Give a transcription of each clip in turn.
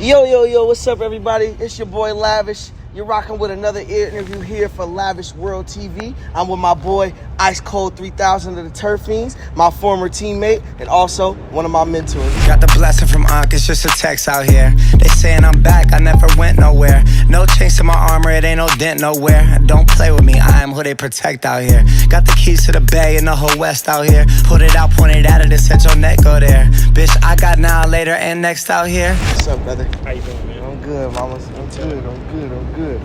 Yo, what's up, everybody? It's your boy Lavish. You're rocking with another interview here for Lavish World TV. I'm with my boy Ice Cold 3000 of the Turf Feinz, my former teammate, and also one of my mentors. Got the blessing from Unc, it's just a text out here. They saying I'm back, I never went nowhere. No change to my armor, it ain't no dent nowhere. Don't play with me, I am who they protect out here. Got the keys to the bay and the whole west out here. Put it out, point it at it, and set your neck go there. Bitch, I got now, later, and next out here. What's up, brother? How you doing, man? I'm good, mama. I'm good.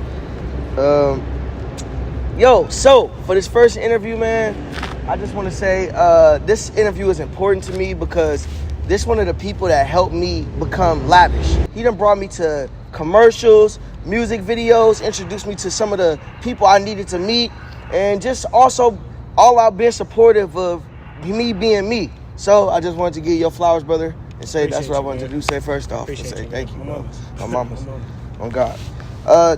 So for this first interview, man, I just want to say this interview is important to me because this one of the people that helped me become Lavish. He done brought me to commercials, music videos, introduced me to some of the people I needed to meet, and just also all out being supportive of me being me. So I just wanted to give you your flowers, brother, and say that's what I wanted to do. Say first off, and say thank you, bro. My mama's. On God.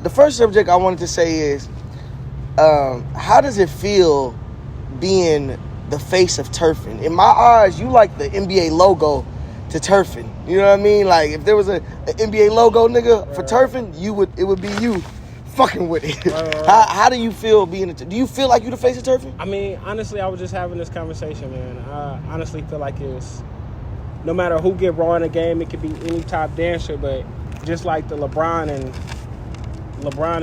The first subject I wanted to say is, how does it feel being the face of turfing? In my eyes, you like the NBA logo to turfing. You know what I mean? Like, if there was an NBA logo, nigga, for turfing, it would be you fucking with it. How do you feel being do you feel like you the face of turfing? I mean, honestly, I was just having this conversation, man. I honestly feel like it's, no matter who get raw in a game, it could be any top dancer, but just like the LeBron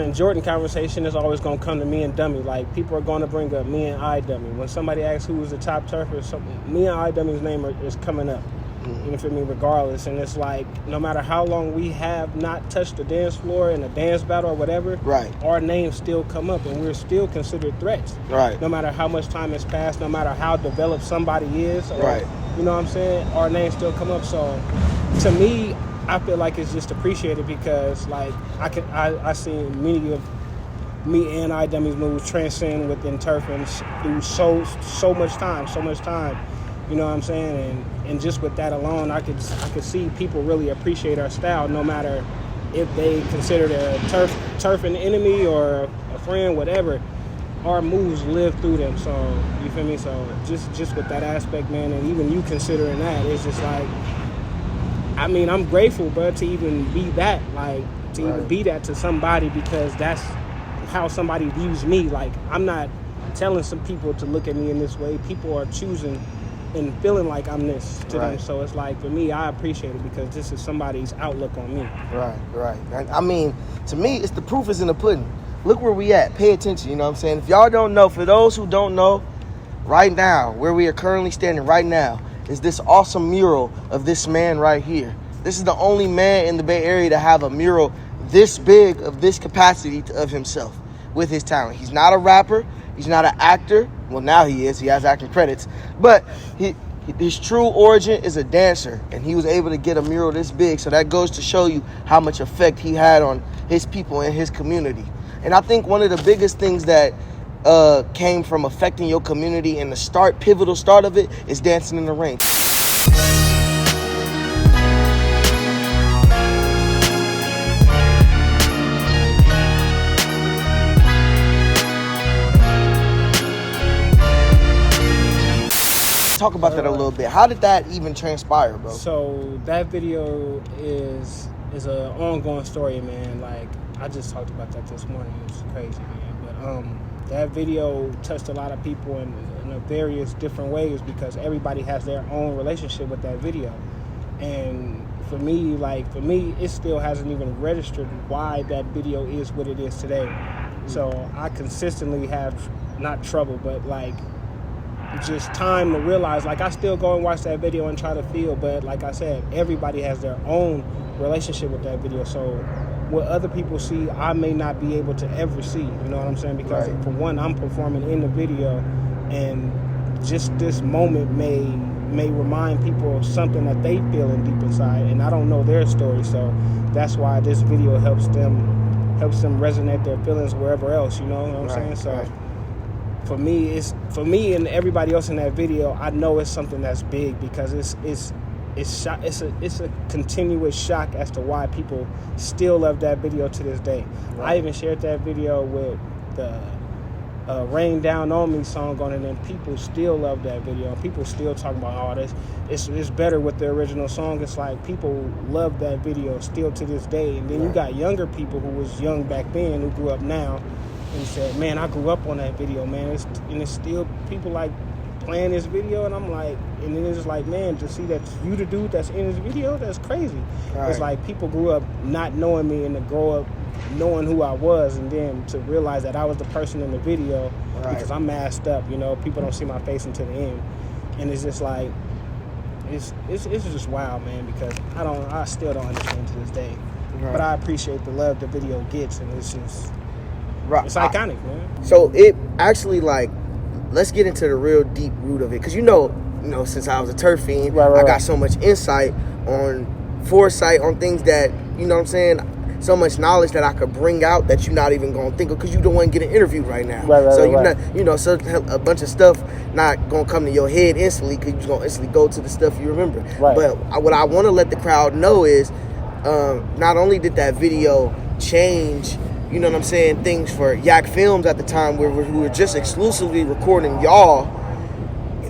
and Jordan conversation is always going to come to me and Dummy. Like, people are going to bring up me and I Dummy. When somebody asks who was the top turfer, me and I Dummy's name is coming up. You know, for me, regardless. And it's like, no matter how long we have not touched the dance floor in a dance battle or whatever, right, our names still come up and we're still considered threats. Right. No matter how much time has passed, no matter how developed somebody is, or, right, you know what I'm saying, our names still come up. So to me, I feel like it's just appreciated because, like, I seen many of me and I Dummy's moves transcend within turf and through so much time. You know what I'm saying? And just with that alone, I could see people really appreciate our style, no matter if they consider the turf an enemy or a friend, whatever. Our moves live through them. So you feel me? So just with that aspect, man, and even you considering that, it's just like, I mean, I'm grateful, bro, to even be that, even be that to somebody, because that's how somebody views me. Like, I'm not telling some people to look at me in this way. People are choosing and feeling like I'm this to them. So it's like, for me, I appreciate it because this is somebody's outlook on me. Right. I mean, to me, it's the proof is in the pudding. Look where we at. Pay attention, you know what I'm saying? If y'all don't know, for those who don't know, right now, where we are currently standing right now, is this awesome mural of this man right here. This is the only man in the Bay Area to have a mural this big, of this capacity of himself with his talent. He's not a rapper. He's not an actor. Well, now he is. He has acting credits. But his true origin is a dancer, and he was able to get a mural this big. So that goes to show you how much effect he had on his people and his community. And I think one of the biggest things that came from affecting your community and the pivotal start of it is dancing in the rain. Talk about that a little bit. How did that even transpire, bro? So that video is an ongoing story, man. Like, I just talked about that this morning. It was crazy, man. But that video touched a lot of people in various different ways because everybody has their own relationship with that video. And for me, it still hasn't even registered why that video is what it is today. So I consistently have not trouble, but like, just time to realize, like, I still go and watch that video and try to feel, but like I said, everybody has their own relationship with that video. So what other people see, I may not be able to ever see, you know what I'm saying? Because for one, I'm performing in the video, and just this moment may remind people of something that they feeling deep inside, and I don't know their story. So that's why this video helps them resonate their feelings wherever else, you know what I'm saying? So for me and everybody else in that video, I know it's something that's big because it's a continuous shock as to why people still love that video to this day. I even shared that video with Rain Down On Me song on it, and people still love that video. People still talking about all this. It's better with the original song. It's like people love that video still to this day. And then you got younger people who was young back then who grew up now and said, man, I grew up on that video, man. It's still people like playing this video, and I'm like, and then it's like, man, to see that you the dude that's in this video, that's crazy. Right. It's like people grew up not knowing me and to grow up knowing who I was, and then to realize that I was the person in the video because I'm masked up, you know, people don't see my face until the end. And it's just like it's just wild, man, because I still don't understand to this day. Right. But I appreciate the love the video gets, and it's just it's iconic, man. So it actually, like, let's get into the real deep root of it, because you know, since I was a Turf Fiend, I got so much insight foresight on things that, you know what I'm saying, so much knowledge that I could bring out that you're not even going to think of, because you don't want to get an interview right now. So you're not, so a bunch of stuff not going to come to your head instantly, because you're going to instantly go to the stuff you remember. Right. But what I want to let the crowd know is, not only did that video change, you know what I'm saying, things for Yak Films at the time, where we were just exclusively recording y'all,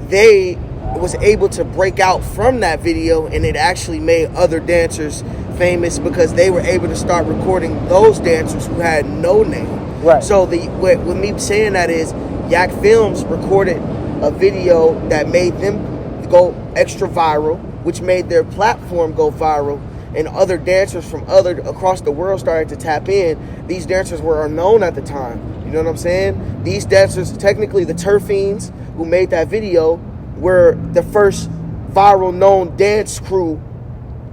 they was able to break out from that video, and it actually made other dancers famous because they were able to start recording those dancers who had no name. Right. So with me saying that is, Yak Films recorded a video that made them go extra viral, which made their platform go viral, and other dancers from across the world started to tap in. These dancers were unknown at the time. You know what I'm saying? These dancers, technically the Turf Fiends who made that video, were the first viral known dance crew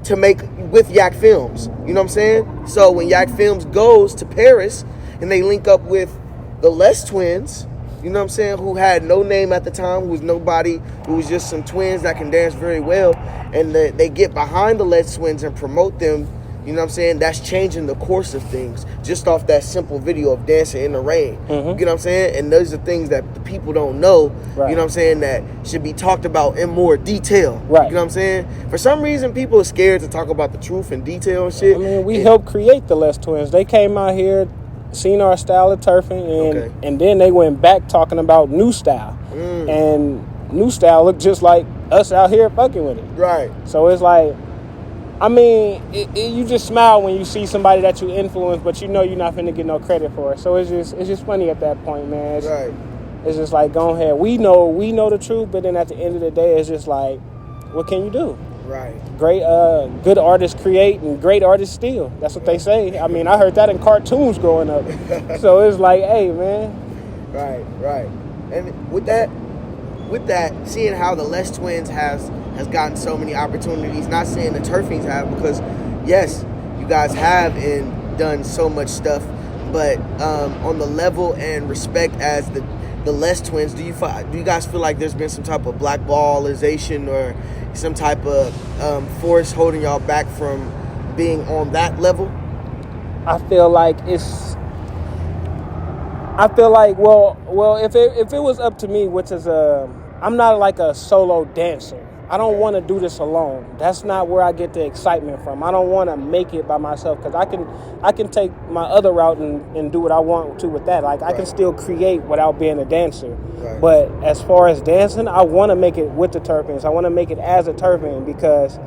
to make with Yak Films. You know what I'm saying? So when Yak Films goes to Paris and they link up with the Les Twins, you know what I'm saying, who had no name at the time, who was nobody, who was just some twins that can dance very well, and they get behind the Les Twins and promote them, you know what I'm saying, that's changing the course of things just off that simple video of dancing in the rain. Mm-hmm. You know what I'm saying? And those are things that the people don't know, you know what I'm saying, that should be talked about in more detail. Right. You know what I'm saying? For some reason, people are scared to talk about the truth and detail and shit. I mean, we helped create the Les Twins. They came out here, seen our style of turfing, and then they went back talking about new style. And new style looked just like us out here fucking with it. Right. So it's like, I mean, you just smile when you see somebody that you influence, but you know you're not finna get no credit for it. So it's just funny at that point, man. It's just like, go ahead. We know the truth, but then at the end of the day, it's just like, what can you do? Right. Great, good artists create and great artists steal. That's what they say. I mean, I heard that in cartoons growing up. So it's like, hey, man. Right. And with that, seeing how the Les Twins has gotten so many opportunities, not saying the Turf Fiends have, because yes, you guys have and done so much stuff, but on the level and respect as the Les Twins, do you guys feel like there's been some type of blackballization or some type of force holding y'all back from being on that level? I feel like well, if it was up to me, which is I'm not like a solo dancer. I don't want to do this alone. That's not where I get the excitement from. I don't want to make it by myself, because I can take my other route and do what I want to with that. Like, I can still create without being a dancer. Right. But as far as dancing, I want to make it with the Turf Fiends. I want to make it as a Turf Fiend, because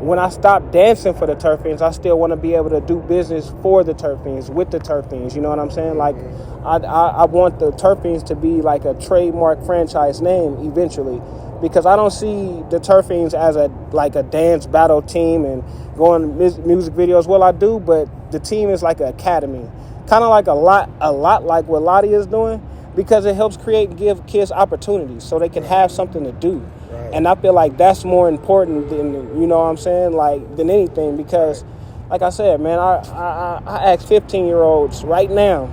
when I stop dancing for the Turf Fiends, I still want to be able to do business for the Turf Fiends, with the Turf Fiends. You know what I'm saying? Like, I want the Turf Fiends to be like a trademark franchise name eventually, because I don't see the Turf Fiends as a dance battle team and going music videos. Well, I do, but the team is like an academy, kind of like a lot like what Lottie is doing, because it helps create and give kids opportunities so they can have something to do. Right. And I feel like that's more important than, you know what I'm saying, like, than anything, because like I said, man, I ask 15-year-olds right now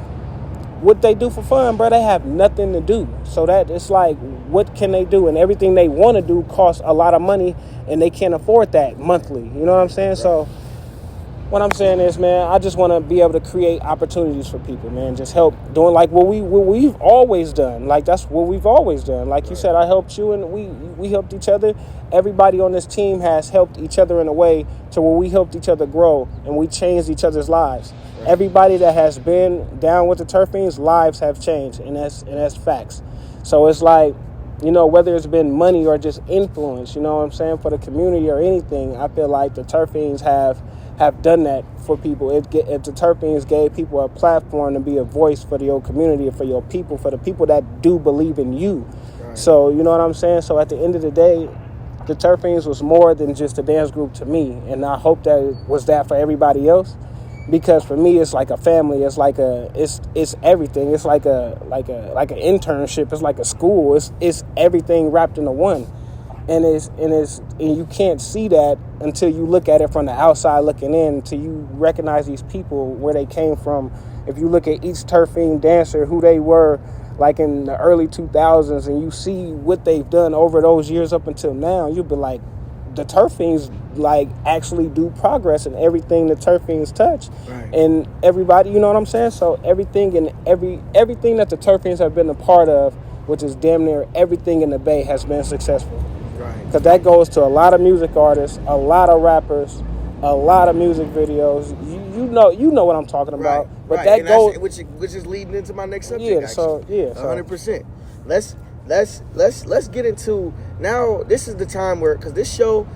what they do for fun, bro. They have nothing to do. So that it's like, what can they do? And everything they want to do costs a lot of money, and they can't afford that monthly. You know what I'm saying? Right. So What I'm saying is, man, I just want to be able to create opportunities for people, man. Just help doing like what we've always done. Like that's what we've always done. Like you said, I helped you, and we helped each other. Everybody on this team has helped each other in a way to where we helped each other grow, and we changed each other's lives. Right. Everybody that has been down with the Turf Feinz, lives have changed, and that's facts. So it's like, you know, whether it's been money or just influence, you know what I'm saying, for the community or anything, I feel like the Turf Feinz have done that for people. If the Turf Feinz gave people a platform to be a voice for your community, for your people, for the people that do believe in you. Right. So, you know what I'm saying? So at the end of the day, the Turf Feinz was more than just a dance group to me. And I hope that it was that for everybody else. Because for me, it's like a family. It's like it's everything. It's like an internship. It's like a school. It's everything wrapped into one. And you can't see that until you look at it from the outside looking in, until you recognize these people, where they came from. If you look at each Turf Feinz dancer, who they were like in the early 2000s, and you see what they've done over those years up until now, you'll be like, the Turf Feinz like actually do progress in everything the Turf Feinz touch. Right. And everybody, you know what I'm saying? So everything that the Turf Feinz have been a part of, which is damn near everything in the Bay, has been successful. Right. Because that goes to a lot of music artists, a lot of rappers, a lot of music videos. You know what I'm talking about. Right. But right. that and goes, which is leading into my next subject. Yeah. Actually. So yeah. 100%. Let's get into now. This is the time where, because this show,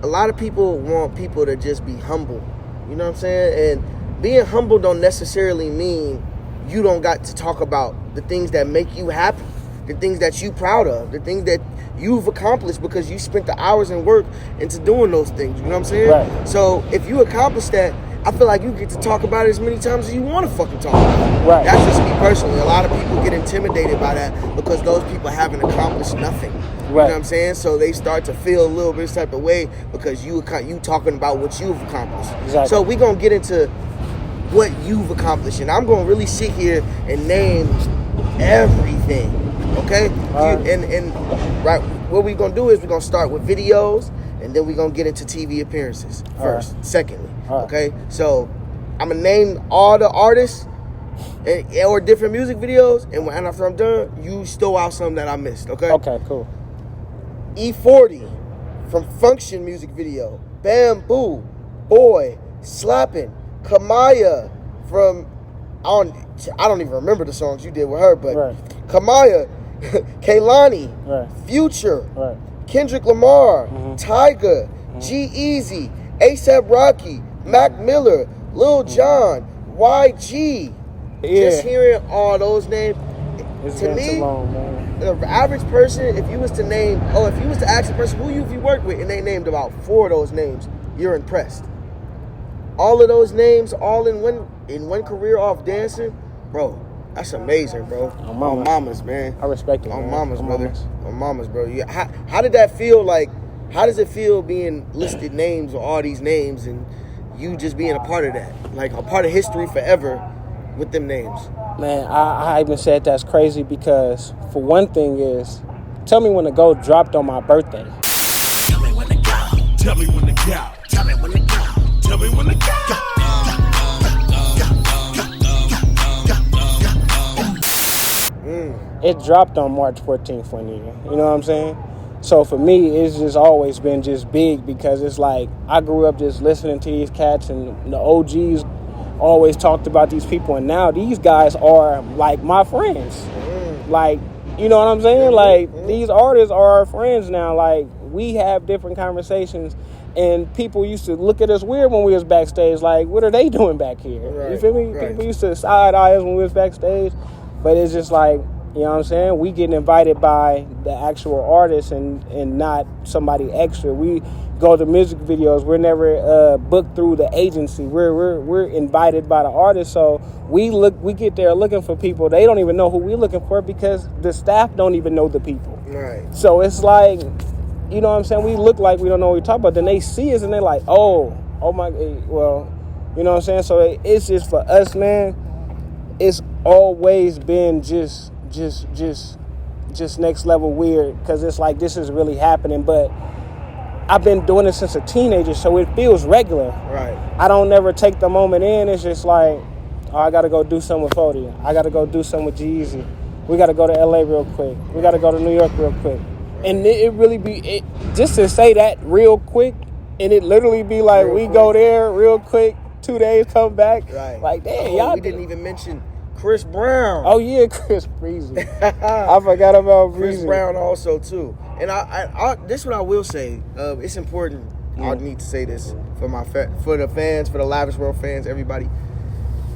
a lot of people want people to just be humble. You know what I'm saying? And being humble don't necessarily mean you don't got to talk about the things that make you happy, the things that you proud of, the things that you've accomplished because you spent the hours and work into doing those things. You know what I'm saying? Right. So if you accomplish that, I feel like you get to talk about it as many times as you want to fucking talk about it. Right. That's just me personally. A lot of people get intimidated by that because those people haven't accomplished nothing. Right. You know what I'm saying? So they start to feel a little bit this type of way because you talking about what you've accomplished. Exactly. So we're going to get into what you've accomplished. And I'm going to really sit here and name everything. Okay? And right, what we're going to do is we're going to start with videos, and then we're going to get into TV appearances first. Right. Secondly. Right. Okay? So I'm going to name all the artists or different music videos, and after I'm done, you stole out something that I missed. Okay? Okay, cool. E40 from Function music video. Bamboo, Boy, Slappin', Kamaya from, I don't even remember the songs you did with her, but right. Kamaya, Kaylani, right. Future, right. Kendrick Lamar, Tyga, G-Eazy, A$AP Rocky, Mac Miller, Lil Jon, YG. Yeah. Just hearing all those names, to me, the average person, if you was to ask a person who you worked with, and they named about 4 of those names, you're impressed. All of those names, all in one career off dancing, bro, that's amazing, bro. On mamas, man. I respect it. On mamas, brother. On mamas, bro. Yeah. How did that feel? Like, how does it feel being listed names or all these names and you just being a part of that, like a part of history forever with them names? Man, I even said that's crazy because, for one thing is, tell me when the gold dropped on my birthday. Tell me when to go. Tell me when to go. Tell me when to go. Tell me when to go. It dropped on March 14th one year. You know what I'm saying? So for me, it's just always been just big because it's like I grew up just listening to these cats, and the OGs always talked about these people, and now these guys are like my friends. Like, you know what I'm saying? Like, these artists are our friends now. Like, we have different conversations, and people used to look at us weird when we was backstage. Like, what are they doing back here? Right, you feel me? Right. People used to side eye us when we was backstage, but it's just like, you know what I'm saying? We getting invited by the actual artists and not somebody extra. We go to music videos. We're never booked through the agency. We're invited by the artist. So we get there looking for people. They don't even know who we're looking for because the staff don't even know the people. Right. So it's like, you know what I'm saying? We look like we don't know what we're talking about. Then they see us and they're like, oh my, well, you know what I'm saying? So it's just for us, man. It's always been just next level weird because it's like this is really happening. But I've been doing it since a teenager, so it feels regular. Right. I don't never take the moment in. It's just like, oh, I got to go do something with 40. I got to go do something with G-Eazy. We got to go to LA real quick. We got to go to New York real quick. And it really be, just to say that real quick, and it literally be like, real we quick. Go there real quick, 2 days, come back. Right. Like, damn, y'all. We didn't even mention Chris Brown. Oh, yeah, Chris Breezy. I forgot about Breezy. Chris Brown also, too. And I this is what I will say. It's important. I need to say this for the fans, for the Lavish World fans, everybody.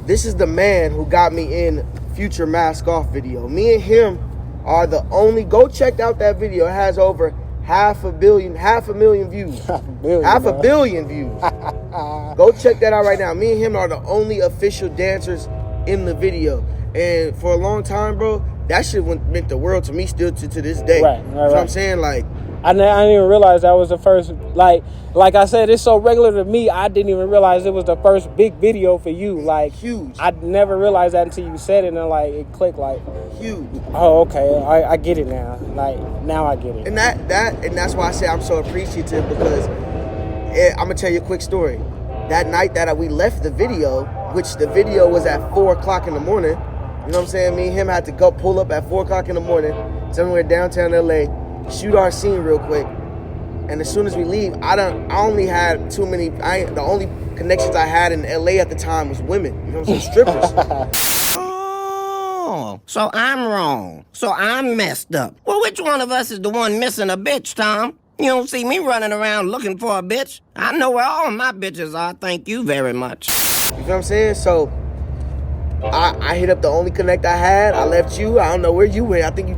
This is the man who got me in Future Mask Off video. Me and him are the only. Go check out that video. It has over half a million views. Half a billion views. Go check that out right now. Me and him are the only official dancers in the video. And for a long time, bro, that shit meant the world to me still to this day. Right. You know what I'm saying? Like, I didn't even realize that was the first, like I said, it's so regular to me, I didn't even realize it was the first big video for you. Like, huge. I never realized that until you said it, and like it clicked, like, huge. Oh, okay, I get it now. Like, now I get it. And that's why I say I'm so appreciative, because I'm gonna tell you a quick story. That night that we left the video, which the video was at 4:00 in the morning, you know what I'm saying? Me and him had to go pull up at 4:00 in the morning, somewhere downtown LA, shoot our scene real quick. And as soon as we leave, the only connections I had in LA at the time was women. You know what I'm saying? Strippers. Oh, so I'm wrong. So I'm messed up. Well, which one of us is the one missing a bitch, Tom? You don't see me running around looking for a bitch. I know where all my bitches are, thank you very much. You know what I'm saying? So I hit up the only connect I had. I left you. I don't know where you went. I think you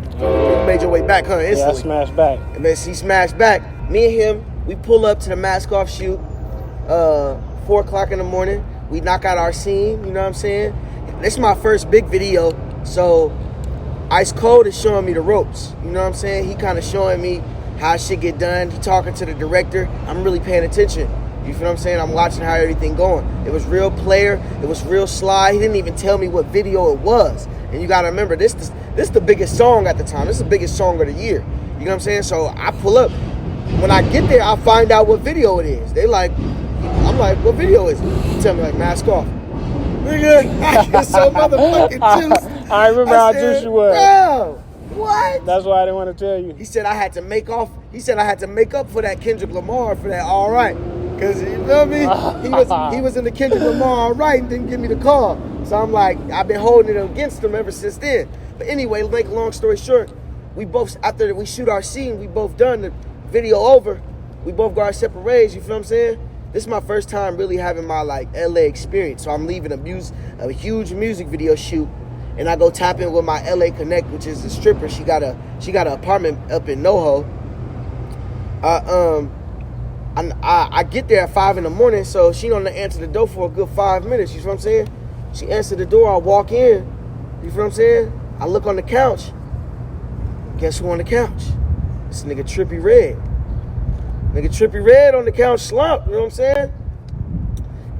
made your way back, huh? Instantly. Yeah, I smashed back. And then she smashed back. Me and him, we pull up to the Mask Off shoot, 4:00 in the morning. We knock out our scene, you know what I'm saying? This is my first big video, so Ice Cold is showing me the ropes. You know what I'm saying? He kind of showing me how shit get done. He talking to the director. I'm really paying attention. You feel what I'm saying? I'm watching how everything going. It was real player. It was real sly. He didn't even tell me what video it was. And you got to remember, this is the biggest song at the time. This is the biggest song of the year. You know what I'm saying? So I pull up. When I get there, I find out what video it is. I'm like, what video is it? He tell me, like, Mask Off. Nigga, I get so motherfucking juice. I remember how juice you was. Bro, what? That's why I didn't want to tell you. He said I had to make up for that Kendrick Lamar for that All Right. Because, you know what I mean? He was in the Kendrick Lamar All Right and didn't give me the call. So I'm like, I've been holding it against him ever since then. But anyway, make a long story short, we both, after we shoot our scene, we both done the video over. We both go our separate ways, you feel what I'm saying? This is my first time really having my, like, LA experience. So I'm leaving a huge music video shoot, and I go tap in with my LA Connect, which is a stripper. She got an apartment up in NoHo. I get there at 5 in the morning, so she don't answer the door for a good 5 minutes. You feel what I'm saying? She answered the door. I walk in. You feel what I'm saying? I look on the couch. Guess who on the couch? This nigga Trippie Redd. Nigga Trippie Redd on the couch slumped. You know what I'm saying?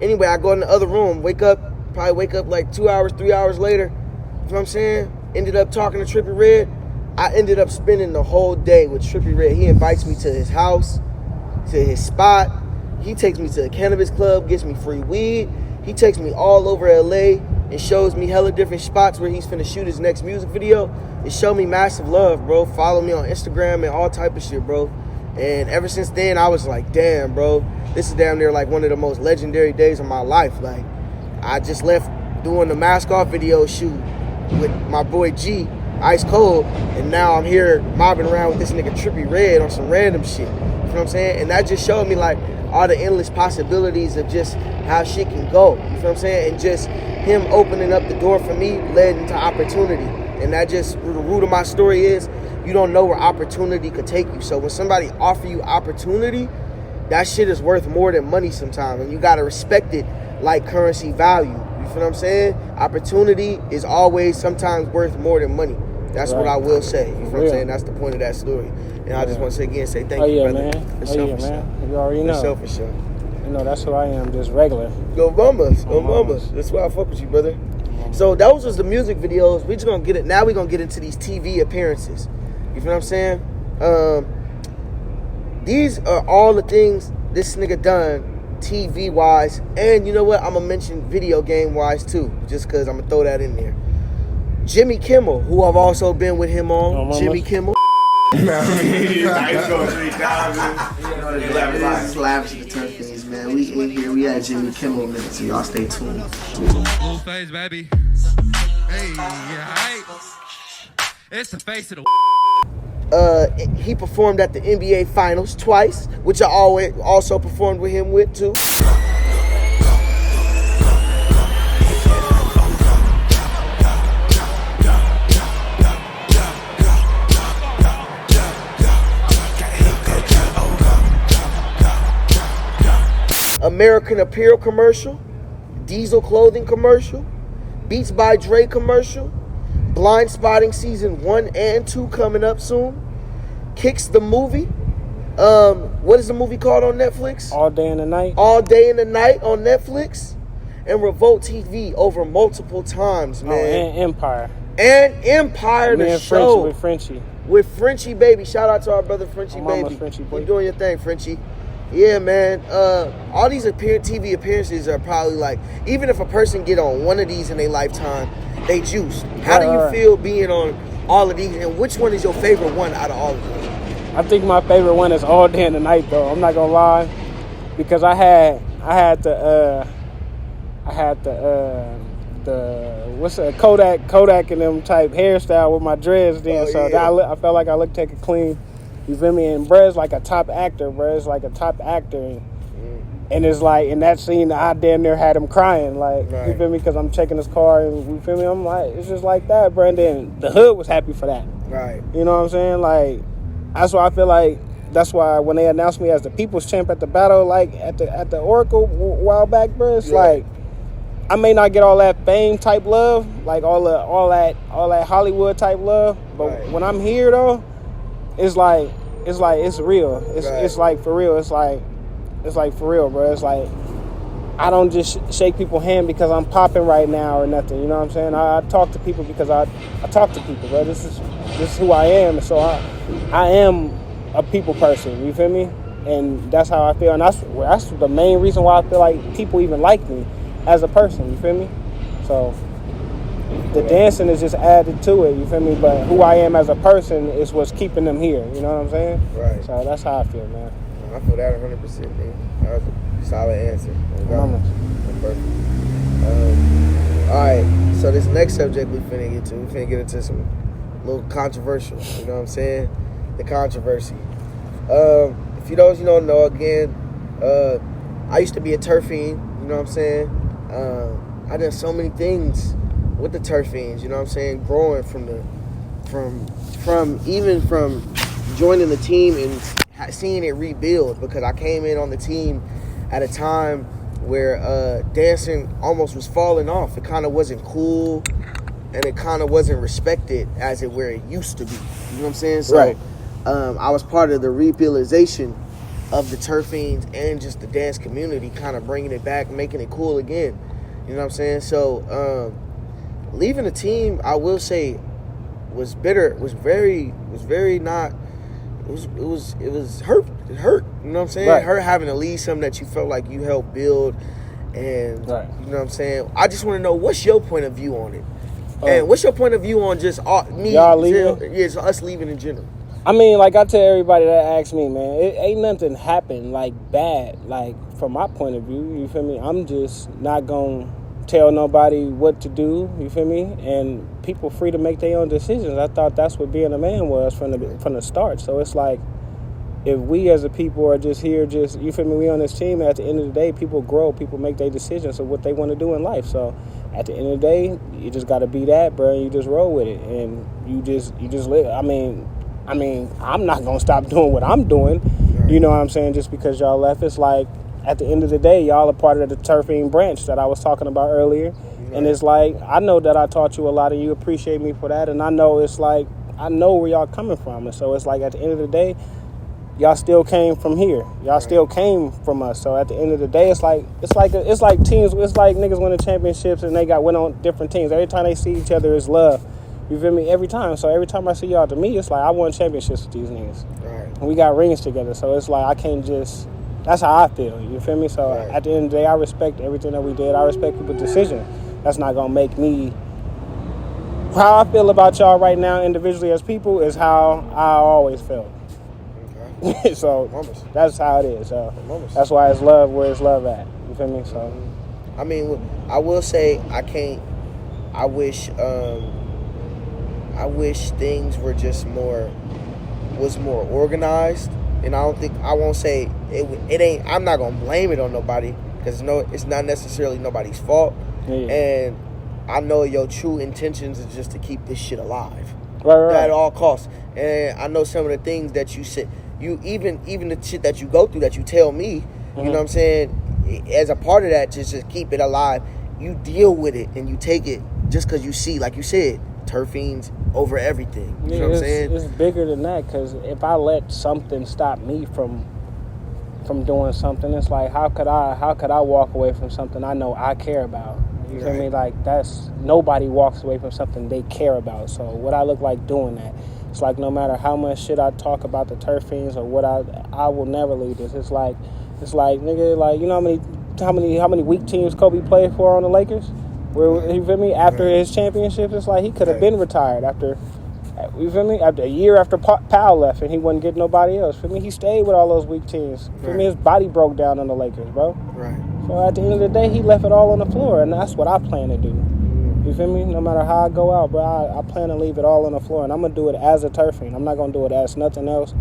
Anyway, I go in the other room. Wake up like 2 hours, 3 hours later. You know what I'm saying? Ended up talking to Trippie Redd. I ended up spending the whole day with Trippie Redd. He invites me to his house, to his spot. He takes me to a cannabis club, gets me free weed. He takes me all over LA and shows me hella different spots where he's finna shoot his next music video. It showed me massive love, bro. Follow me on Instagram and all type of shit, bro. And ever since then, I was like, damn, bro. This is damn near like one of the most legendary days of my life. Like, I just left doing the Mask Off video shoot with my boy G, Ice Cold, and now I'm here mobbing around with this nigga Trippie Redd on some random shit. You know what I'm saying? And that just showed me, like, all the endless possibilities of just how shit can go. You feel what I'm saying? And just him opening up the door for me led into opportunity. And that just, the root of my story is, you don't know where opportunity could take you. So when somebody offer you opportunity, that shit is worth more than money sometimes. And you got to respect it like currency value. You feel what I'm saying? Opportunity is always sometimes worth more than money. That's right. What I will say. You feel what I'm saying? That's the point of that story. And I just want to say again, thank you, brother. Man. For sure, man. You already know. For sure. You know, that's who I am, just regular. Go Bombas. Go Bombas. That's why I fuck with you, brother. So those was the music videos. We just gonna get it. Now we gonna get into these TV appearances. You feel what I'm saying? These are all the things this nigga done TV wise, and you know what? I'm gonna mention video game wise too, just because I'm gonna throw that in there. Jimmy Kimmel, who I've also been with him on. Jimmy Kimmel. Lavish the Turf Feinz, man. We in here. We at Jimmy Kimmel minute, so y'all stay tuned. Full face, baby. Hey, yeah, hey. It's the face of the. He performed at the NBA Finals twice, which I always also performed with him with too. American Apparel commercial, Diesel clothing commercial, Beats by Dre commercial, Blind Spotting season 1 and 2 coming up soon. Kicks the movie. What is the movie called on Netflix? All Day and the Night. All Day and the Night on Netflix. And Revolt TV over multiple times, man. And Empire. And Empire, the show. With Frenchie. With Frenchie, baby. Shout out to our brother Frenchie, baby. Frenchie, boy. You doing your thing, Frenchie. Yeah, man. All these TV appearances are probably like, even if a person get on one of these in their lifetime, they juiced. How do you feel being on all of these, and which one is your favorite one out of all of them? I think my favorite one is All Day and the Night, though. I'm not gonna lie, because I had the what's a Kodak and them type hairstyle with my dreads then, I felt like I looked take it clean. You feel me? And bruh's like a top actor, bruh. It's like a top actor. And it's like, in that scene, I damn near had him crying. Like, right. You feel me? Because I'm checking his car, and you feel me? I'm like, it's just like that, bruh. And then the hood was happy for that. Right. You know what I'm saying? Like, that's why I feel like, that's why when they announced me as the People's Champ at the battle, like, at the Oracle a while back, bruh, it's like, I may not get all that fame type love, like all that Hollywood type love, but when I'm here though, it's real. It's like for real. It's like for real, bro. It's like I don't just shake people's hand because I'm popping right now or nothing. You know what I'm saying? I talk to people because I talk to people, bro. This is who I am. So I am a people person. You feel me? And that's how I feel. And that's the main reason why I feel like people even like me as a person. You feel me? So the dancing is just added to it. You feel me? But who I am as a person is what's keeping them here. You know what I'm saying? Right. So that's how I feel, man. I feel that 100%, man. That was a solid answer. Perfect. All right, so this next subject we finna get into some little controversial. You know what I'm saying? The controversy. If you don't know, again, I used to be a Turf Feinz. You know what I'm saying? I done so many things with the Turf Feinz. You know what I'm saying? Growing from joining the team and seeing it rebuild, because I came in on the team at a time where dancing almost was falling off. It kind of wasn't cool, and it kind of wasn't respected as where it used to be. You know what I'm saying? So, right. I was part of the rehabilitation of the Turf Feinz and just the dance community, kind of bringing it back, making it cool again. You know what I'm saying? So, leaving the team, I will say, was bitter. Was very not. It was hurt. It hurt. You know what I'm saying? Right. Hurt having to leave something that you felt like you helped build, and right. You know what I'm saying? I just want to know, what's your point of view on it, and what's your point of view on just me? Y'all leaving? Yeah, so us leaving in general. I mean, like I tell everybody that asks me, man, it ain't nothing happened like bad. Like from my point of view, you feel me? I'm just not gonna tell nobody what to do. You feel me? And people free to make their own decisions. I thought that's what being a man was from the start. So it's like, if we as a people are just here, you feel me? We on this team. At the end of the day, people grow. People make their decisions of what they want to do in life. So at the end of the day, you just got to be that, bro. You just roll with it, and you just live. I mean, I'm not gonna stop doing what I'm doing. You know what I'm saying? Just because y'all left, it's like, at the end of the day, y'all are part of the Turf Feinz branch that I was talking about earlier. Right. And it's like, I know that I taught you a lot and you appreciate me for that. And I know it's like, I know where y'all coming from. And so it's like, at the end of the day, y'all still came from here. Y'all still came from us. So at the end of the day, it's like teams, it's like niggas winning championships and they went on different teams. Every time they see each other, it's love. You feel me? Every time. So every time I see y'all, to me, it's like I won championships with these niggas. Right. And we got rings together. So it's like I can't just... That's how I feel. You feel me? So Right. at the end of the day, I respect everything that we did. I respect people's decision. That's not going to make me... How I feel about y'all right now individually as people is how I always felt. Okay. So Moments. that's how it is. So Moments. that's why it's love where it's love at. You feel me? So I mean, I will say I wish things were just more organized, and I won't say it ain't. I'm not gonna blame it on nobody because it's not necessarily nobody's fault, and I know your true intentions is just to keep this shit alive, right. at all costs. And I know some of the things that you said, even the shit that you go through that you tell me, you know what I'm saying. As a part of that, just keep it alive. You deal with it and you take it just because you see, like you said, Turf Feinz over everything. You know what I'm saying? It's bigger than that because if I let something stop me from doing something, it's like how could I walk away from something I know I care about? You feel me? Like that's nobody walks away from something they care about. So what I look like doing that? It's like no matter how much shit I talk about the Turf Feinz or what I will never leave this. It's like nigga, like you know how many weak teams Kobe played for on the Lakers? Where you feel me? After his championships, it's like he could have been retired after. You feel me? After a year after Powell left and he wasn't getting nobody else. Feel me? He stayed with all those weak teams. Feel me? His body broke down on the Lakers, bro. Right. So at the end of the day, he left it all on the floor, and that's what I plan to do. You feel me? No matter how I go out, bro, I plan to leave it all on the floor, and I'm gonna do it as a Turf Fiend. I'm not gonna do it as nothing else.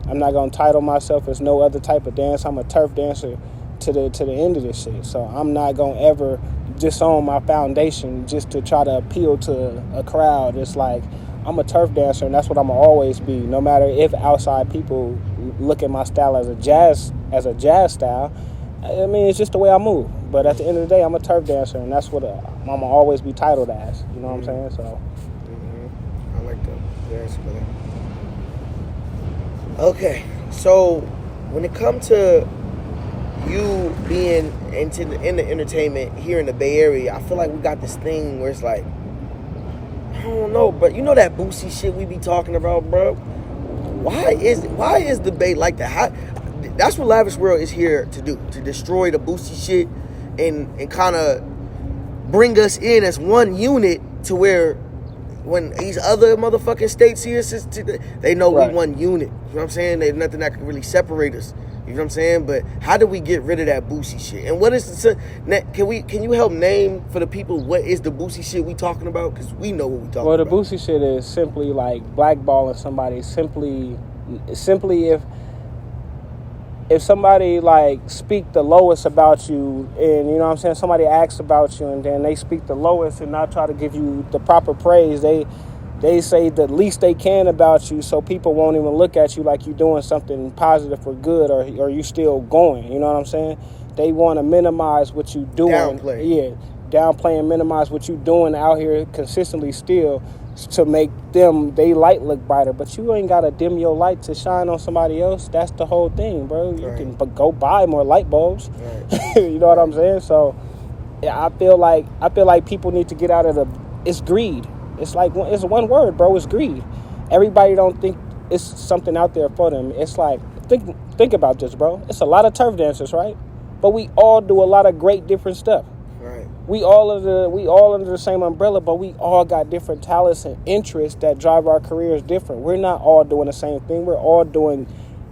I'm not gonna title myself as no other type of dance. I'm a turf dancer to the end of this shit. So I'm not gonna ever disown my foundation just to try to appeal to a crowd. It's like I'm a turf dancer, and that's what I'm gonna always be. No matter if outside people look at my style as a jazz style. I mean, it's just the way I move. But at the end of the day, I'm a turf dancer, and that's what I'm gonna always be titled as. You know what I'm saying? So. I like that. Yes, brother. Okay, so when it comes to you being in the entertainment here in the Bay Area, I feel like we got this thing where it's like, I don't know, but you know that Boosie shit we be talking about, bro? Why is the Bay like that? That's what Lavish World is here to do, to destroy the Boosie shit and kind of bring us in as one unit to where when these other motherfucking states see us, they know we one unit. You know what I'm saying? There's nothing that can really separate us. You know what I'm saying? But how do we get rid of that Boosie shit? And what is can you help name for the people what is the Boosie shit we talking about? Because we know what we talking about. Well, the Boosie shit is simply like blackballing somebody. Simply if somebody like speak the lowest about you, and you know what I'm saying, somebody asks about you and then they speak the lowest and not try to give you the proper praise, they say the least they can about you, so people won't even look at you like you're doing something positive or good, or you still going. You know what I'm saying? They want to minimize what you doing. Downplay and minimize what you doing out here consistently still to make they light look brighter. But you ain't got to dim your light to shine on somebody else. That's the whole thing, bro. You can go buy more light bulbs. Right. You know what I'm saying? So yeah, I feel like people need to get out of it's greed. It's like, it's one word, bro. It's greed. Everybody don't think it's something out there for them. It's like, think about this, bro. It's a lot of turf dancers, right? But we all do a lot of great different stuff. Right. We all under the same umbrella, but we all got different talents and interests that drive our careers different. We're not all doing the same thing. We're all doing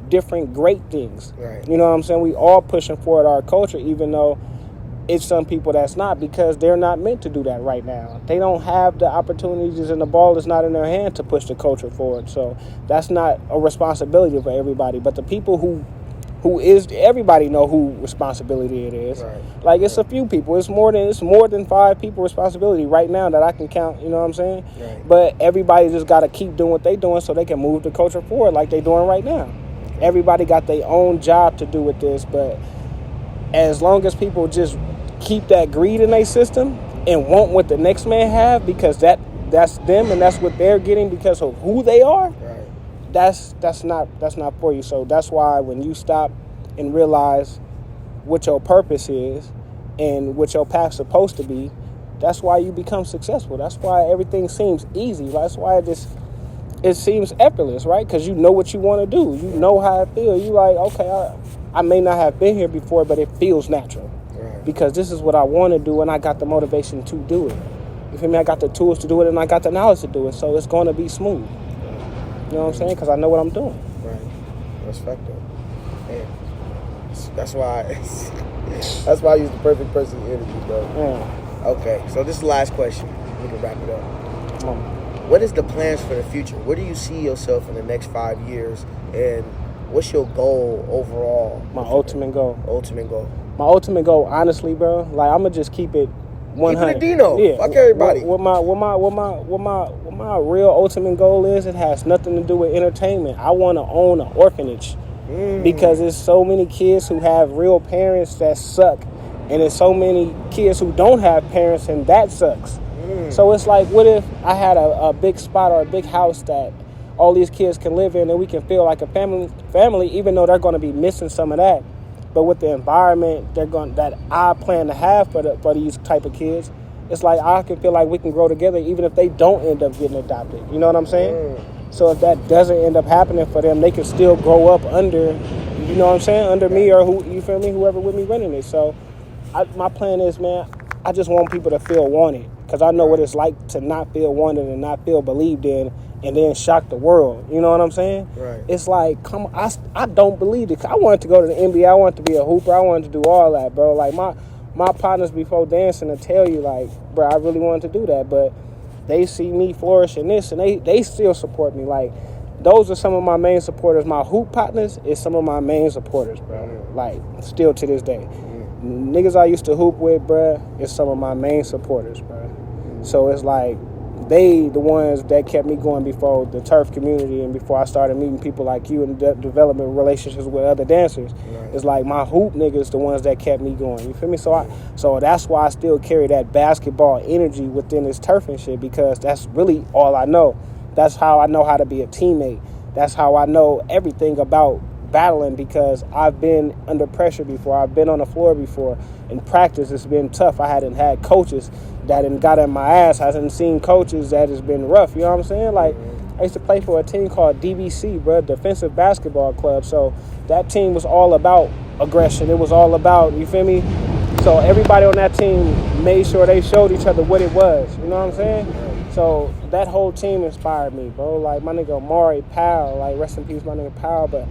different great things. Right. You know what I'm saying? We all pushing forward our culture, even though it's some people that's not, because they're not meant to do that right now. They don't have the opportunities, and the ball is not in their hand to push the culture forward. So that's not a responsibility for everybody. But the people who everybody know who responsibility it is. Right. Like it's a few people. It's more than 5 people responsibility right now that I can count. You know what I'm saying? Right. But everybody just got to keep doing what they doing so they can move the culture forward like they doing right now. Everybody got their own job to do with this, but as long as people just keep that greed in their system and want what the next man have, because that's them and that's what they're getting because of who they are. Right. That's not for you. So that's why when you stop and realize what your purpose is and what your path's supposed to be, That's why you become successful. That's why everything seems easy. That's why it seems effortless, right? Because you know what you want to do. You know how it feels. You like, okay, I may not have been here before, but it feels natural. Right. Because this is what I want to do, and I got the motivation to do it. You feel me? I got the tools to do it, and I got the knowledge to do it. So it's going to be smooth. You know what I'm saying? Because I know what I'm doing. Right. That's fucked up. Man. That's why I use the perfect person to interview, bro. Yeah. Okay, so this is the last question. We can wrap it up. Come on. What is the plans for the future? Where do you see yourself in the next 5 years? And what's your goal overall? My ultimate goal. Ultimate goal. My ultimate goal, honestly, bro, like I'm gonna just keep it 100. Keep it a Dino. Yeah. Fuck everybody. What my real ultimate goal is, it has nothing to do with entertainment. I want to own an orphanage because there's so many kids who have real parents that suck, and there's so many kids who don't have parents and that sucks. So it's like, what if I had a big spot or a big house that all these kids can live in, and we can feel like a family, even though they're going to be missing some of that. But with the environment that I plan to have for these type of kids, it's like I can feel like we can grow together even if they don't end up getting adopted. You know what I'm saying? So if that doesn't end up happening for them, they can still grow up under, you know what I'm saying, under me or whoever with me running it. So my plan is, man, I just want people to feel wanted, because I know what it's like to not feel wanted and not feel believed in, and then shock the world. You know what I'm saying? Right. It's like, come on, I don't believe it. I wanted to go to the NBA. I wanted to be a hooper. I wanted to do all that, bro. Like, my partners before dancing to tell you, like, bro, I really wanted to do that. But they see me flourish in this, and they still support me. Like, those are some of my main supporters. My hoop partners is some of my main supporters, bro. Like, still to this day. Niggas I used to hoop with, bro, is some of my main supporters, bro. So it's like, they the ones that kept me going before the turf community and before I started meeting people like you and developing relationships with other dancers. Right. It's like my hoop niggas the ones that kept me going. You feel me? So that's why I still carry that basketball energy within this turf and shit, because that's really all I know. That's how I know how to be a teammate. That's how I know everything about battling, because I've been under pressure before. I've been on the floor before. In practice, it's been tough. I hadn't had coaches that done got in my ass. I hadn't seen coaches that has been rough. You know what I'm saying? Like, I used to play for a team called DBC, bro, Defensive Basketball Club. So that team was all about aggression. It was all about, you feel me? So everybody on that team made sure they showed each other what it was. You know what I'm saying? So that whole team inspired me, bro. Like, my nigga Amari Powell, like, rest in peace, my nigga Powell, but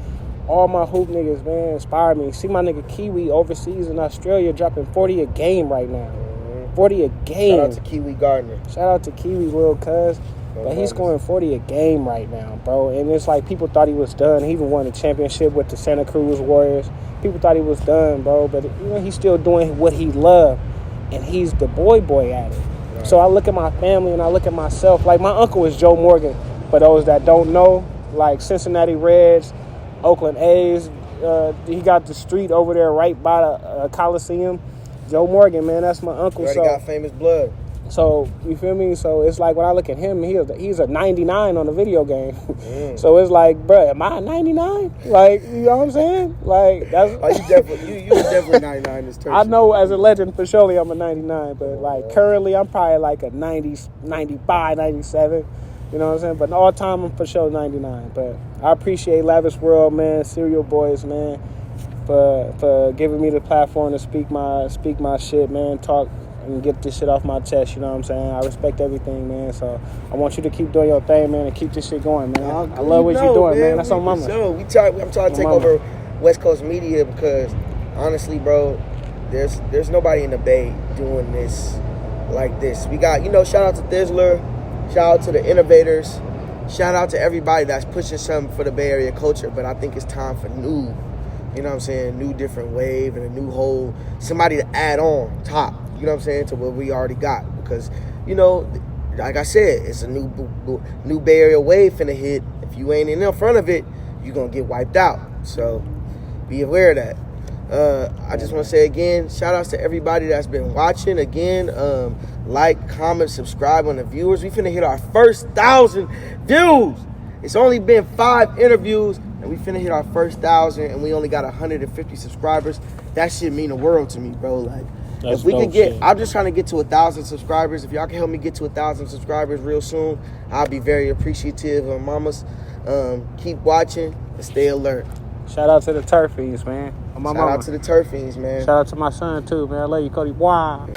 all my hoop niggas, man, inspired me. See my nigga Kiwi overseas in Australia dropping 40 a game right now. 40 a game. Shout out to Kiwi Gardner. Shout out to Kiwi, little cuz. But he's scoring 40 a game right now, bro. And it's like people thought he was done. He even won a championship with the Santa Cruz Warriors. People thought he was done, bro. But, you know, he's still doing what he loved. And he's the boy at it. Right. So I look at my family and I look at myself. Like, my uncle is Joe Morgan. For those that don't know, like Cincinnati Reds, Oakland A's, he got the street over there right by the Coliseum. Joe Morgan, man, that's my uncle. You already got famous blood. So, you feel me? So, it's like when I look at him, he's a 99 on the video game. So, it's like, bro, am I a 99? Like, you know what I'm saying? Like, that's... Oh, you definitely 99 this turn. I know as a legend, for surely I'm a 99, but, like, currently I'm probably like a 90, 95, 97. You know what I'm saying? But all time, I'm for sure 99. But I appreciate Lavish World, man, Serial Boys, man, for giving me the platform to speak my shit, man, talk and get this shit off my chest, you know what I'm saying? I respect everything, man. So I want you to keep doing your thing, man, and keep this shit going, man. I love what you're doing, man. That's on my mind. I'm trying to take over West Coast media because, honestly, bro, there's nobody in the Bay doing this like this. We got, shout out to Thizzler, shout out to the innovators, shout out to everybody that's pushing something for the Bay Area culture, but I think it's time for new, you know what I'm saying, new different wave and a new whole, somebody to add on top, you know what I'm saying, to what we already got. Because, like I said, it's a new Bay Area wave finna hit. If you ain't in front of it, you're going to get wiped out. So be aware of that. I just want to say again, shout outs to everybody that's been watching. Again, like, comment, subscribe on the viewers. We finna hit our first 1,000 views. It's only been 5 interviews, and we finna hit our first 1,000, and we only got 150 subscribers. That shit mean the world to me, bro. Like, That's if we could dope get, shit. I'm just trying to get to 1,000 subscribers. If y'all can help me get to 1,000 subscribers real soon, I'll be very appreciative. Mamas, keep watching and stay alert. Shout out to the Turf Feinz, man. My Shout mama. out to the Turf Feinz, man. Shout out to my son too, man. I love you, Cody. Wow.